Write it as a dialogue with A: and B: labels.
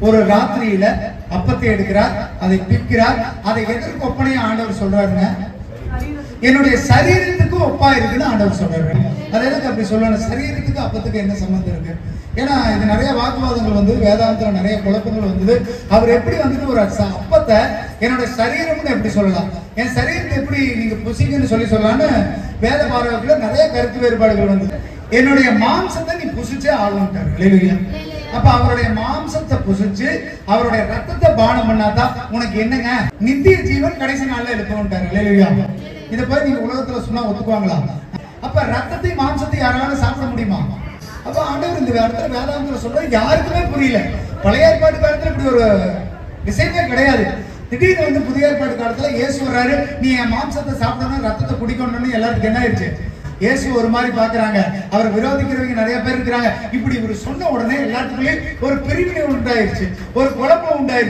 A: ஒரு ராத்திரியில அப்பத்தை எடுக்கிறார், அதை பிற்கிறார், அதை எதற்கு ஒப்பனையா ஆண்டவர் சொல்றாருங்க? என்னுடைய சரீரத்துக்கு ஒப்பா இருக்குன்னு ஆண்டவர் சொல்றாரு. அது எதுக்கு அப்படி சொல்லணும்? சரீரத்துக்கு அப்பத்துக்கு என்ன சம்பந்தம் இருக்கு? ஏன்னா இது நிறைய வாக்குவாதங்கள் வந்து வேதாந்தத்துல நிறைய குழப்பங்கள் வந்தது. அவர் எப்படி வந்துட்டு ஒரு அப்பத்தை என்னோட சரீரம்னு எப்படி சொல்லலாம், என் சரீரத்தை எப்படி நீங்க புசிங்கன்னு சொல்லலாம்னு வேத பாரகத்துல நிறைய கருத்து வேறுபாடுகள் வந்தது. என்னுடைய மாம்சத்தை நீ புசிச்சே ஆகணும்ட்டாரு. இல்லையா? அப்ப அவருடைய மாம்சத்தை புசிச்சு அவருடைய ரத்தத்தை பானம் பண்ணாதான் உனக்கு என்னங்க நித்திய ஜீவன் கடைசி நாள்ல எழுப்பணும்ட்டாரு. இல்லையா? இதை போய் நீங்க உலகத்துல சொன்னா ஒத்துக்குவாங்களா? அப்ப ரத்தத்தை மாம்சத்தை யாராலும் சாப்பிட முடியுமா? அப்ப ஆண்டவர் இந்த இடத்துல வேதாந்தத்துல சொல்ற யாருக்குமே புரியல. பழைய ஏற்பாட்டு காலத்துல இப்படி ஒரு விஷயமே கிடையாது. திடீர்னு வந்து புதிய ஏற்பாட்டு காலத்துல இயேசு வர்றாரு, நீ என் மாம்சத்தை சாப்பிடணும் ரத்தத்தை குடிக்கணும்னு எல்லாத்துக்கும் என்ன ஆயிடுச்சு? இயேசு ஒரு மாதிரி பாக்குறாங்க, அவரை விரோதிக்கிறவங்க நிறைய பேர் இருக்கிறாங்க. இப்படி இவர் சொன்ன உடனே எல்லாத்துக்குள்ளேயும் ஒரு பிரிவினை உண்டாயிருச்சு, ஒரு குழப்பம் உண்டாயிருச்சு.